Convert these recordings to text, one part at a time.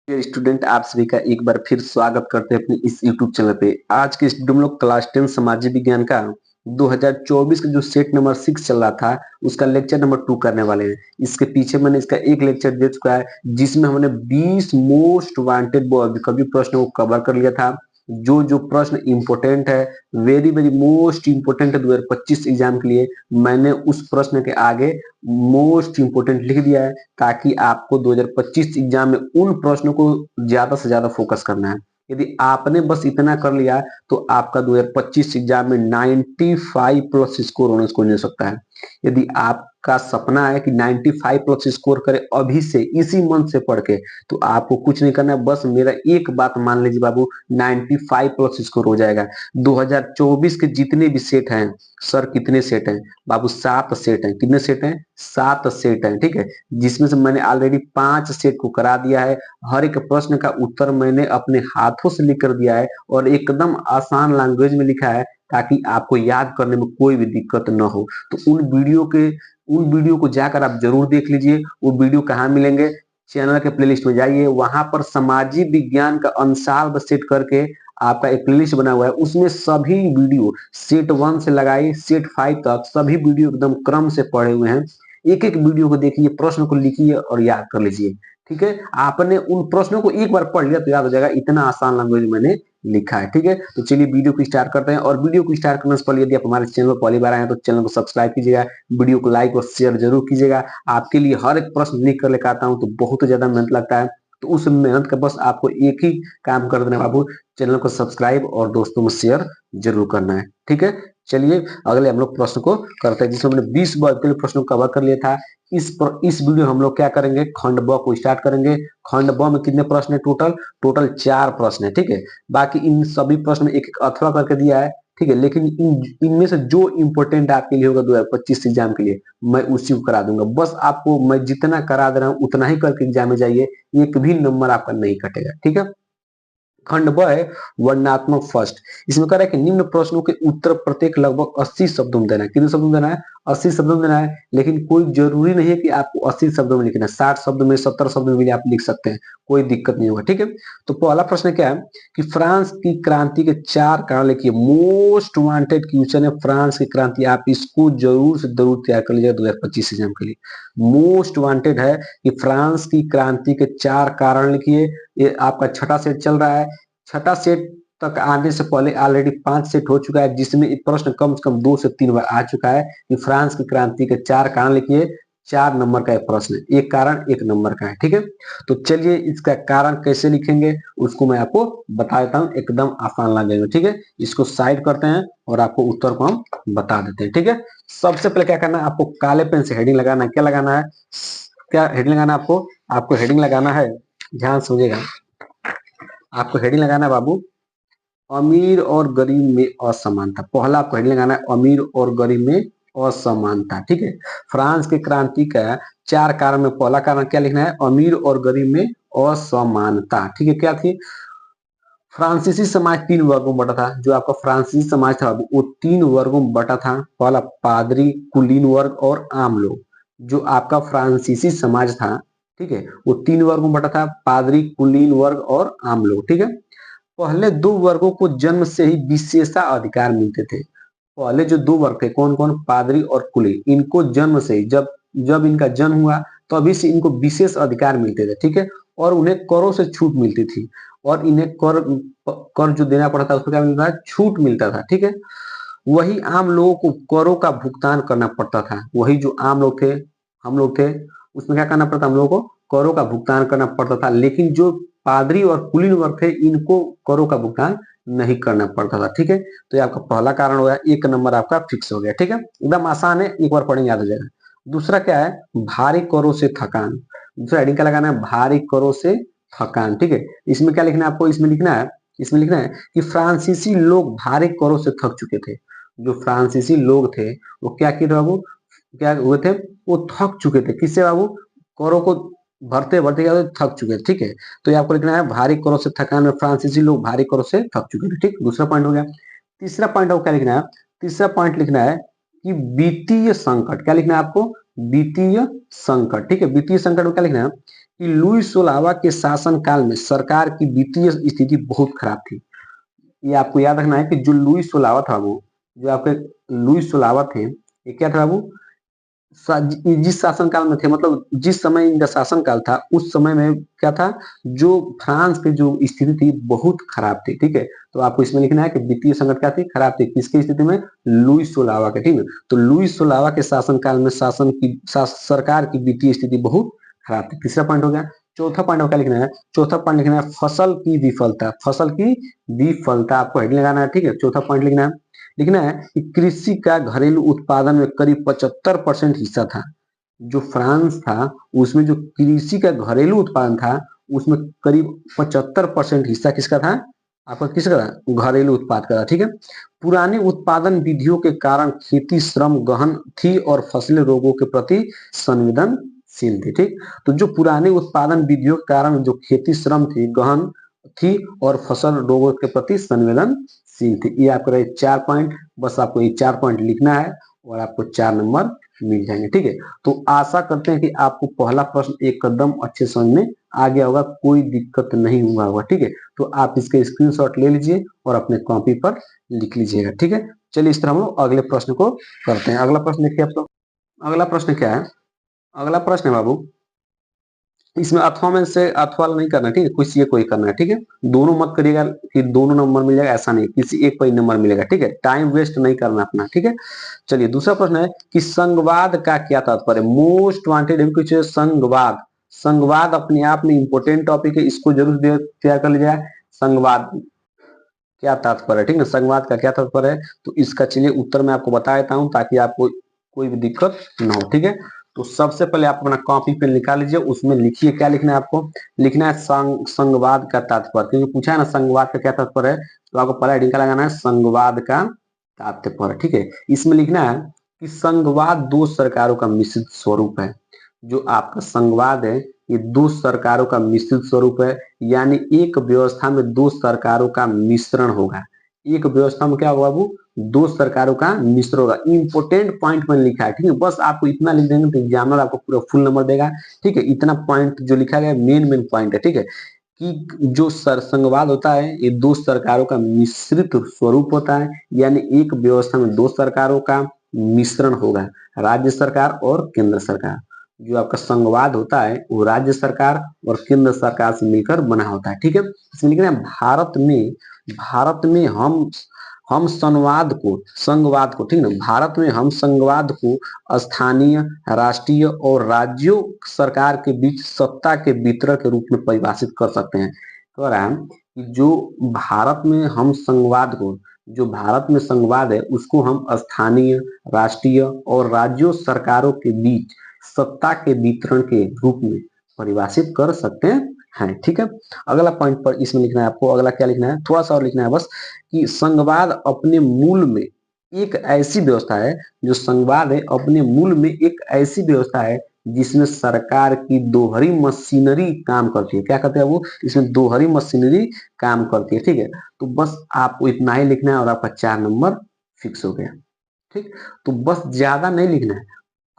Dear student, आप सभी का एक बार फिर स्वागत करते हैं अपने इस यूट्यूब चैनल पे। आज के इस वीडियो में लोग क्लास 10 सामाजिक विज्ञान का 2024 का जो सेट नंबर 6 चल रहा था उसका लेक्चर नंबर 2 करने वाले हैं। इसके पीछे मैंने इसका एक लेक्चर दे चुका है जिसमें हमने 20 मोस्ट वांटेड कवि प्रश्न को कवर कर लिया था। जो जो प्रश्न इंपोर्टेंट है, वेरी वेरी मोस्ट इंपोर्टेंट है 2025 एग्जाम के लिए, मैंने उस प्रश्न के आगे मोस्ट इंपोर्टेंट लिख दिया है ताकि आपको 2025 एग्जाम में उन प्रश्नों को ज्यादा से ज्यादा फोकस करना है। यदि आपने बस इतना कर लिया तो आपका 2025 एग्जाम में 95 प्लस स्कोर होने को मिल सकता है। यदि आपका सपना है कि 95 प्लस स्कोर करे अभी से, इसी मंथ से पढ़ के, तो आपको कुछ नहीं करना है, बस मेरा एक बात मान लीजिए बाबू, 95 प्लस स्कोर हो जाएगा। 2024 के जितने भी सेट हैं, सर कितने सेट हैं बाबू? 7 सेट हैं। कितने सेट हैं? 7 सेट हैं, ठीक है। जिसमें से मैंने ऑलरेडी 5 सेट को करा दिया है। हर एक प्रश्न का उत्तर मैंने अपने हाथों से लिख कर दिया है और एकदम आसान लैंग्वेज में लिखा है ताकि आपको याद करने में कोई भी दिक्कत न हो। तो उन वीडियो को जाकर आप जरूर देख लीजिए। वो वीडियो कहाँ मिलेंगे? चैनल के प्लेलिस्ट में जाइए, वहां पर सामाजिक विज्ञान का अंशाल्ब सेट करके आपका एक प्लेलिस्ट बना हुआ है, उसमें सभी वीडियो सेट 1 से लगाई सेट 5 तक सभी वीडियो एकदम क्रम से पढ़े हुए हैं। एक एक वीडियो को देखिए, प्रश्न को लिखिए और याद कर लीजिए, ठीक है। आपने उन प्रश्नों को एक बार पढ़ लिया तो याद हो जाएगा, इतना आसान लैंग्वेज मैंने लिखा है, ठीक है। तो चलिए वीडियो को स्टार्ट करते हैं। और वीडियो को स्टार्ट करने से पहले यदि आप हमारे चैनल पर पहली बार आए हैं तो चैनल को सब्सक्राइब कीजिएगा, वीडियो को लाइक और शेयर जरूर कीजिएगा। आपके लिए हर एक प्रश्न लिख कर लेकर आता हूँ तो बहुत ज्यादा मेहनत लगता है, तो उस मेहनत का बस आपको एक ही काम कर देना बाबू, चैनल को सब्सक्राइब और दोस्तों में शेयर जरूर करना है, ठीक है। चलिए अगले हम लोग प्रश्न को करते हैं, जिसमें हमने 20 वर्ग के लिए प्रश्न को कवर कर लिया था। इस वीडियो हम लोग क्या करेंगे, खंड ब को स्टार्ट करेंगे। खंड ब में कितने प्रश्न है? टोटल 4 प्रश्न है, ठीक है। बाकी इन सभी प्रश्न में एक एक अथवा करके दिया है, ठीक है। लेकिन इनमें से जो इंपोर्टेंट आपके लिए होगा 2025 एग्जाम के लिए, मैं उसी को करा दूंगा। बस आपको मैं जितना करा दे रहा हूँ उतना ही करके एग्जाम में जाइए, एक भी नंबर आपका नहीं कटेगा, ठीक है। खंड ब है वर्णनात्मक फर्स्ट। इसमें कह रहा है कि निम्न प्रश्नों के उत्तर प्रत्येक लगभग 80 शब्दों में देना है। कितने शब्दों में देना है? 80 शब्दों में देना है। लेकिन कोई जरूरी नहीं है कि आपको 80 शब्दों में लिखना है, 60 शब्दों में, 70 शब्दों में भी आप लिख सकते हैं, कोई दिक्कत नहीं होगा, ठीक है। तो पहला प्रश्न क्या है कि फ्रांस की क्रांति के 4 कारण लिखिए। मोस्ट वांटेड क्वेश्चन है फ्रांस की क्रांति, आप इसको जरूर से जरूर तैयार कर लीजिएगा 2025 एग्जाम के लिए। मोस्ट वांटेड है कि फ्रांस की क्रांति के 4 कारण लिखिए। ये आपका छठा सेट चल रहा है। छठा सेट तक आने से पहले ऑलरेडी 5 सेट हो चुका है, जिसमें एक प्रश्न कम से कम 2 से 3 बार आ चुका है कि फ्रांस की क्रांति के 4 कारण लिखिए। 4 नंबर का एक प्रश्न, एक कारण 1 नंबर का है, ठीक है। तो चलिए इसका कारण कैसे लिखेंगे उसको मैं आपको बता देता हूँ, एकदम आसान लगेगा, ठीक है। इसको साइड करते हैं और आपको उत्तर को हम बता देते हैं, ठीक है। सबसे पहले क्या करना है, आपको काले पेन से हेडिंग लगाना है। क्या लगाना है? क्या हेडिंग लगाना है आपको? आपको हेडिंग लगाना है, ध्यान सुनिएगा, आपको हेडिंग लगाना है बाबू, अमीर और गरीब में असमानता। पहला आपको हेडिंग लगाना है, अमीर और गरीब में असमानता, ठीक है। फ्रांस की क्रांति का 4 कारण में पहला कारण क्या लिखना है? अमीर और गरीब में असमानता, ठीक है। क्या थी? फ्रांसीसी समाज 3 वर्गों में बटा था। जो आपका फ्रांसीसी समाज था वो 3 वर्गों में बटा था। पहला पादरी, कुलीन वर्ग और आम लोग। जो आपका फ्रांसीसी समाज था, ठीक है, वो 3 वर्गों में बटा था, पादरी, कुलीन वर्ग और आम लोग, ठीक है। पहले 2 वर्गों को जन्म से ही विशेषाधिकार मिलते थे। पहले जो 2 वर्ग थे, कौन कौन? पादरी और कुलीन, इनको जन्म से ही, जब जब इनका जन्म हुआ तभी से इनको विशेष अधिकार मिलते थे, ठीक है। और उन्हें करों से छूट मिलती थी, और इन्हें कर कर जो देना पड़ता था उसमें क्या मिलता था? छूट मिलता था, ठीक है। वही आम लोगों को करों का भुगतान करना पड़ता था। वही जो आम लोग थे, हम लोग थे, उसमें क्या करना पड़ता? हम लोगों को करों का भुगतान करना पड़ता था। लेकिन जो पादरी और कुलीन वर्ग थे, इनको करों का भुगतान नहीं करना पड़ता था, ठीक है। तो ये आपका पहला कारण हो गया, 1 नंबर आपका फिक्स हो गया, ठीक है। एकदम आसान है, एक बार पढ़ेंगे याद हो जाएगा। दूसरा क्या है? भारी करों से थकान। दूसरा हेडिंग क्या लगाना है? भारी करों से थकान, ठीक है। इसमें क्या लिखना है आपको? इसमें लिखना है कि फ्रांसीसी लोग भारी करों से थक चुके थे। जो फ्रांसीसी लोग थे वो क्या किए थे बाबू? क्या हुए थे? वो थक चुके थे। किससे बाबू? करों को भरते भरते क्या हुए? थक चुके थे, ठीक है। तो ये आपको लिखना है भारी करों से थकान में फ्रांसीसी लोग भारी करों से थक चुके थे, ठीक। दूसरा पॉइंट हो गया। तीसरा पॉइंट आपको क्या लिखना है? तीसरा पॉइंट लिखना है कि वित्तीय संकट। क्या लिखना है आपको? वित्तीय संकट, ठीक है। वित्तीय संकट में क्या लिखना है कि लुई सोलहवां के शासन काल में सरकार की वित्तीय स्थिति बहुत खराब थी। ये आपको याद रखना है कि जो लुई सोलहवां था वो, जो आपके लुई सोलहवां थे, ये क्या था वो, जिस शासन काल में थे, मतलब जिस समय इनका शासन काल था उस समय में क्या था, जो फ्रांस की जो स्थिति थी बहुत खराब थी। ठीक है, तो आपको इसमें लिखना है कि वित्तीय संकट क्या थी, खराब थी। किसकी स्थिति में, लुई सोलहवां के। ठीक है, तो लुई सोलहवां के शासन काल में सरकार की वित्तीय स्थिति बहुत खराब थी। तीसरा पॉइंट हो गया। चौथा पॉइंट क्या लिखना है, चौथा पॉइंट लिखना है फसल की विफलता। फसल की विफलता आपको हेडिंग लगाना है। ठीक है, चौथा पॉइंट लिखना है कि कृषि का घरेलू उत्पादन में करीब 75% हिस्सा था। जो फ्रांस था उसमें जो कृषि का घरेलू उत्पादन था उसमें करीब 75% हिस्सा किसका था, आपका किसका था, घरेलू उत्पाद का था। ठीक है, पुरानी उत्पादन विधियों के कारण खेती श्रम गहन थी और फसलें रोगों के प्रति संवेदनशील थी। ठीक, तो जो पुरानी उत्पादन विधियों के कारण जो खेती श्रम थी, गहन थी और फसल रोगों के प्रति संवेदनशील थी। ये आपका रहे 4 पॉइंट। बस आपको ये 4 पॉइंट लिखना है और आपको 4 नंबर मिल जाएंगे। ठीक है, तो आशा करते हैं कि आपको पहला प्रश्न एकदम अच्छे समझ में आ गया होगा, कोई दिक्कत नहीं हुआ होगा। ठीक है, तो आप इसके स्क्रीनशॉट ले लीजिए और अपने कॉपी पर लिख लीजिएगा। ठीक है, चलिए इस तरह हम लोग अगले प्रश्न को करते हैं। अगला प्रश्न देखिए आप लोग। अगला प्रश्न क्या है, अगला प्रश्न है बाबू, इसमें अथवा में से अथवा नहीं करना। ठीक है, किसी एक को ही करना है। ठीक है, दोनों मत करिएगा कि दोनों नंबर मिल जाएगा, ऐसा नहीं, किसी एक पर ही नंबर मिलेगा। ठीक है, टाइम वेस्ट नहीं करना अपना। ठीक है, चलिए दूसरा प्रश्न है कि संघवाद का क्या तात्पर्य, मोस्ट वांटेड कुछ संघवाद। संघवाद अपने आप में इंपोर्टेंट टॉपिक है, इसको जरूर तैयार कर लीजिएगा। संघवाद क्या तात्पर्य है, ठीक है, संघवाद का क्या तात्पर्य है, तो इसका चलिए उत्तर मैं आपको बता देता हूं ताकि आपको कोई भी दिक्कत ना हो। ठीक है, तो सबसे पहले आप अपना कॉपी पे निकाल लीजिए, उसमें लिखिए क्या लिखना है आपको, लिखना है संघवाद का तात्पर्य, क्योंकि पूछा है ना संघवाद का क्या तात्पर्य है, तो आपको पहला हेडिंग का लगाना है संघवाद का तात्पर्य। ठीक है, इसमें लिखना है कि संघवाद दो सरकारों का मिश्रित स्वरूप है। जो आपका संघवाद है ये दो सरकारों का मिश्रित स्वरूप है, यानी एक व्यवस्था में दो सरकारों का मिश्रण होगा। एक व्यवस्था में क्या होगा बाबू, दो सरकारों का मिश्रण होगा। इंपोर्टेंट पॉइंट मैंने लिखा है। ठीक है, बस आपको इतना लिख देंगे तो एग्जामिनर आपको पूरा फुल नंबर देगा। ठीक है, इतना पॉइंट जो लिखा गया मेन पॉइंट है। ठीक है, कि जो संघवाद होता है ये दो सरकारों का मिश्रित स्वरूप होता है, यानी एक व्यवस्था में दो सरकारों का मिश्रण होगा, राज्य सरकार और केंद्र सरकार। जो आपका संघवाद होता है वो राज्य सरकार और केंद्र सरकार से मिलकर बना होता है। ठीक है, इसमें लिखना है भारत में हम संघवाद को, ठीक है, भारत में हम संघवाद को स्थानीय, राष्ट्रीय और राज्यों सरकार के बीच सत्ता के वितरण के रूप में परिभाषित कर सकते हैं। कह रहा है कि जो भारत में हम संघवाद को, जो भारत में संघवाद है उसको हम स्थानीय, राष्ट्रीय और राज्यों सरकारों के बीच सत्ता के वितरण के रूप में परिभाषित कर सकते हैं। ठीक है, अगला पॉइंट पर इसमें लिखना है आपको, अगला क्या लिखना है, थोड़ा सा और लिखना है बस, कि संघवाद अपने मूल में एक ऐसी व्यवस्था है, जो संघवाद है अपने मूल में एक ऐसी व्यवस्था है जिसमें सरकार की दोहरी मशीनरी काम करती है। क्या करते हैं वो, इसमें दोहरी मशीनरी काम करती है। ठीक है, तो बस आपको इतना ही लिखना है और आपका 4 नंबर फिक्स हो गया। ठीक, तो बस ज्यादा नहीं लिखना है,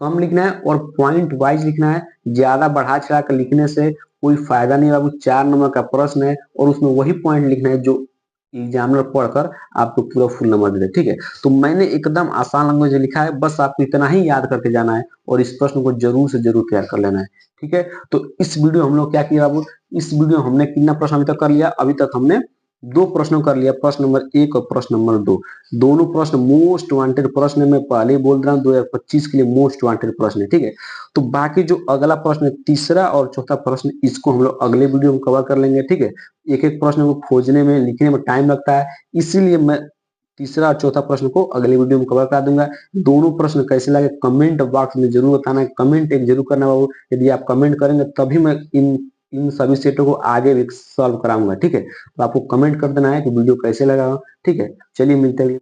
कम लिखना है और पॉइंट वाइज लिखना है। ज्यादा बढ़ा चढ़ा कर लिखने से कोई फायदा नहीं बाबू। 4 नंबर का प्रश्न है और उसमें वही पॉइंट लिखना है जो एग्जामिनर पढ़कर आपको पूरा फुल नंबर दे दे। ठीक है, तो मैंने एकदम आसान लैंग्वेज में लिखा है, बस आपको इतना ही याद करके जाना है और इस प्रश्न को जरूर से जरूर तैयार कर लेना है। ठीक है, तो इस वीडियो हम लोग क्या किया बाबू, इस वीडियो हमने कितना प्रश्न अभी तक कर लिया, अभी तक हमने 2 प्रश्नों कर लिया, प्रश्न नंबर 1 और प्रश्न नंबर 2। दोनों प्रश्न मोस्ट वांटेड प्रश्न, मैं पहले ही बोल रहा हूँ 2025 के लिए मोस्ट वांटेड प्रश्न है। ठीक है, तो बाकी जो अगला प्रश्न है, तीसरा और चौथा प्रश्न, इसको हम लोग अगले वीडियो में कवर कर लेंगे। ठीक है, एक एक प्रश्न को खोजने में लिखने में टाइम लगता है, इसीलिए मैं तीसरा और चौथा प्रश्न को अगले वीडियो में कवर करा दूंगा। दोनों प्रश्न कैसे लगे कमेंट बॉक्स में जरूर बताना है, कमेंट एक जरूर करना बाबू। यदि आप कमेंट करेंगे तभी मैं इन सभी सेटों को आगे भी सॉल्व कराऊंगा। ठीक है, तो आपको कमेंट कर देना है कि वीडियो कैसे लगा। ठीक है, चलिए मिलते हैं।